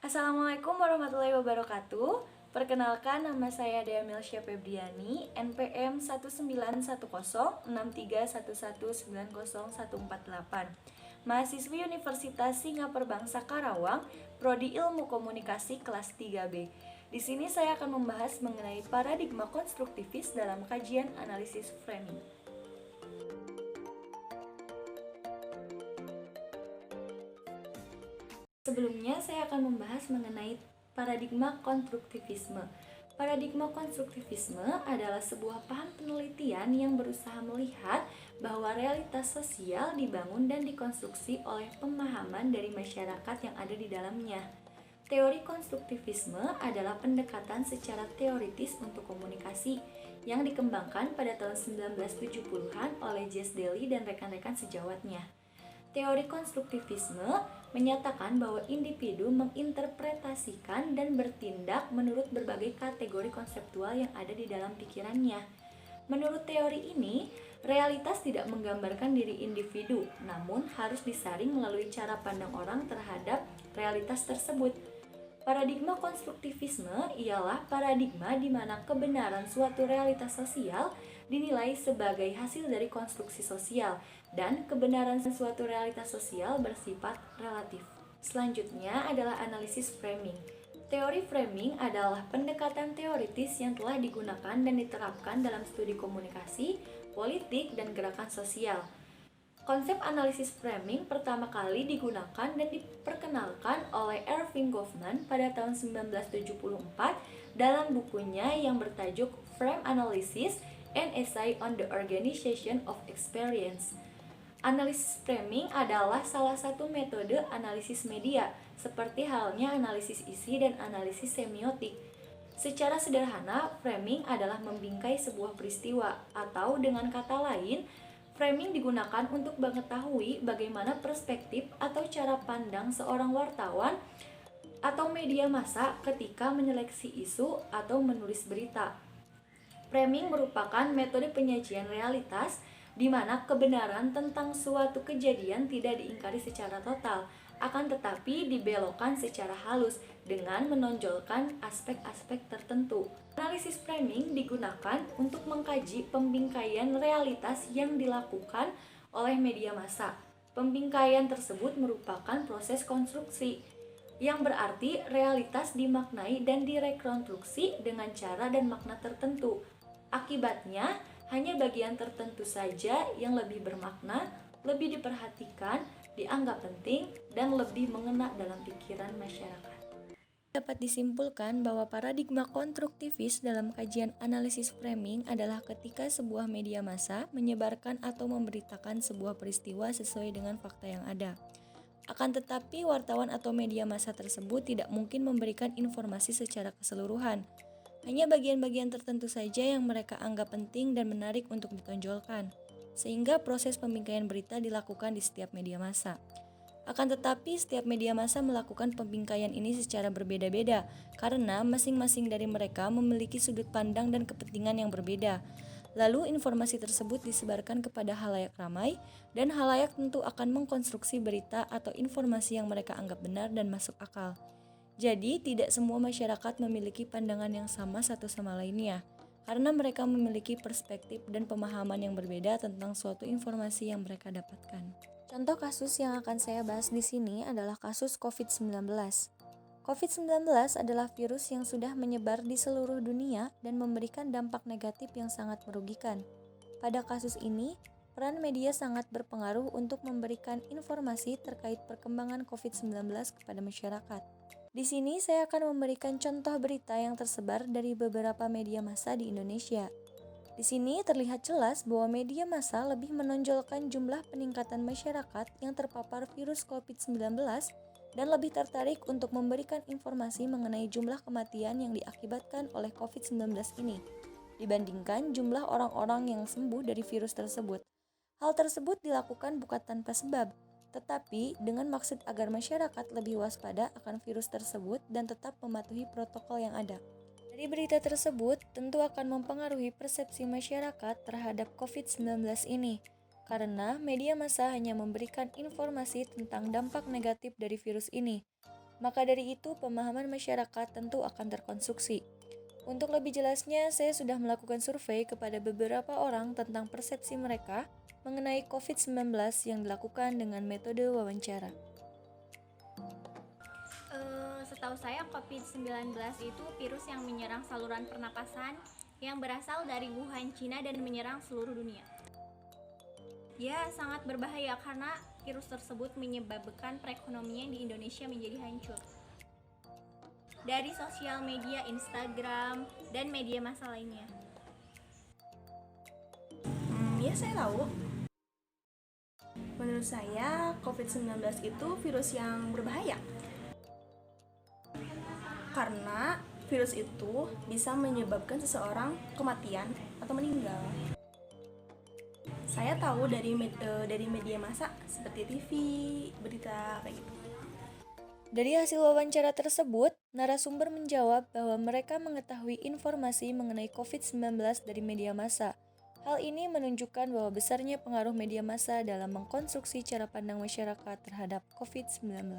Assalamualaikum warahmatullahi wabarakatuh. Perkenalkan, nama saya Dea Milsya Febriani, NPM 1910631190148. Mahasiswi Universitas Singapura Bangsa Karawang, Prodi Ilmu Komunikasi kelas 3B. Di sini saya akan membahas mengenai paradigma konstruktivis dalam kajian analisis framing. Sebelumnya, saya akan membahas mengenai paradigma konstruktivisme. Paradigma konstruktivisme adalah sebuah paham penelitian yang berusaha melihat bahwa realitas sosial dibangun dan dikonstruksi oleh pemahaman dari masyarakat yang ada di dalamnya. Teori konstruktivisme adalah pendekatan secara teoritis untuk komunikasi yang dikembangkan pada tahun 1970-an oleh Jas Delly dan rekan-rekan sejawatnya. Teori konstruktivisme menyatakan bahwa individu menginterpretasikan dan bertindak menurut berbagai kategori konseptual yang ada di dalam pikirannya. Menurut teori ini, realitas tidak menggambarkan diri individu, namun harus disaring melalui cara pandang orang terhadap realitas tersebut. Paradigma konstruktivisme ialah paradigma di mana kebenaran suatu realitas sosial dinilai sebagai hasil dari konstruksi sosial dan kebenaran suatu realitas sosial bersifat relatif. Selanjutnya adalah analisis framing. Teori framing adalah pendekatan teoritis yang telah digunakan dan diterapkan dalam studi komunikasi, politik, dan gerakan sosial. Konsep analisis framing pertama kali digunakan dan diperkenalkan oleh Erving Goffman pada tahun 1974 dalam bukunya yang bertajuk Frame Analysis: An Essay on the Organization of Experience. Analisis framing adalah salah satu metode analisis media, seperti halnya analisis isi dan analisis semiotik. Secara sederhana, framing adalah membingkai sebuah peristiwa, atau dengan kata lain, framing digunakan untuk mengetahui bagaimana perspektif atau cara pandang seorang wartawan atau media massa ketika menyeleksi isu atau menulis berita. Framing merupakan metode penyajian realitas di mana kebenaran tentang suatu kejadian tidak diingkari secara total, akan tetapi dibelokkan secara halus dengan menonjolkan aspek-aspek tertentu. Analisis framing digunakan untuk mengkaji pembingkaian realitas yang dilakukan oleh media massa. Pembingkaian tersebut merupakan proses konstruksi, yang berarti realitas dimaknai dan direkonstruksi dengan cara dan makna tertentu. Akibatnya, hanya bagian tertentu saja yang lebih bermakna, lebih diperhatikan, dianggap penting, dan lebih mengena dalam pikiran masyarakat. Dapat disimpulkan bahwa paradigma konstruktivis dalam kajian analisis framing adalah ketika sebuah media massa menyebarkan atau memberitakan sebuah peristiwa sesuai dengan fakta yang ada. Akan tetapi, wartawan atau media massa tersebut tidak mungkin memberikan informasi secara keseluruhan. Hanya bagian-bagian tertentu saja yang mereka anggap penting dan menarik untuk ditonjolkan, sehingga proses pembingkaian berita dilakukan di setiap media massa. Akan tetapi, setiap media massa melakukan pembingkaian ini secara berbeda-beda, karena masing-masing dari mereka memiliki sudut pandang dan kepentingan yang berbeda. Lalu, informasi tersebut disebarkan kepada halayak ramai, dan halayak tentu akan mengkonstruksi berita atau informasi yang mereka anggap benar dan masuk akal. Jadi, tidak semua masyarakat memiliki pandangan yang sama satu sama lainnya, karena mereka memiliki perspektif dan pemahaman yang berbeda tentang suatu informasi yang mereka dapatkan. Contoh kasus yang akan saya bahas di sini adalah kasus COVID-19. COVID-19 adalah virus yang sudah menyebar di seluruh dunia dan memberikan dampak negatif yang sangat merugikan. Pada kasus ini, peran media sangat berpengaruh untuk memberikan informasi terkait perkembangan COVID-19 kepada masyarakat. Di sini saya akan memberikan contoh berita yang tersebar dari beberapa media massa di Indonesia. Di sini terlihat jelas bahwa media massa lebih menonjolkan jumlah peningkatan masyarakat yang terpapar virus COVID-19 dan lebih tertarik untuk memberikan informasi mengenai jumlah kematian yang diakibatkan oleh COVID-19 ini dibandingkan jumlah orang-orang yang sembuh dari virus tersebut. Hal tersebut dilakukan bukan tanpa sebab, tetapi dengan maksud agar masyarakat lebih waspada akan virus tersebut dan tetap mematuhi protokol yang ada. Dari berita tersebut tentu akan mempengaruhi persepsi masyarakat terhadap COVID-19 ini, karena media massa hanya memberikan informasi tentang dampak negatif dari virus ini. Maka dari itu, pemahaman masyarakat tentu akan terkonstruksi. Untuk lebih jelasnya, saya sudah melakukan survei kepada beberapa orang tentang persepsi mereka mengenai COVID-19 yang dilakukan dengan metode wawancara. Setahu saya COVID-19 itu virus yang menyerang saluran pernapasan yang berasal dari Wuhan, Cina dan menyerang seluruh dunia. Ya, sangat berbahaya karena virus tersebut menyebabkan perekonomian di Indonesia menjadi hancur. Dari sosial media, Instagram, dan media massa lainnya. Ya saya tahu. Menurut saya, COVID-19 itu virus yang berbahaya. Karena virus itu bisa menyebabkan seseorang kematian atau meninggal. Saya tahu dari media massa seperti TV, berita kayak gitu. Dari hasil wawancara tersebut, narasumber menjawab bahwa mereka mengetahui informasi mengenai COVID-19 dari media massa. Hal ini menunjukkan bahwa besarnya pengaruh media massa dalam mengkonstruksi cara pandang masyarakat terhadap COVID-19.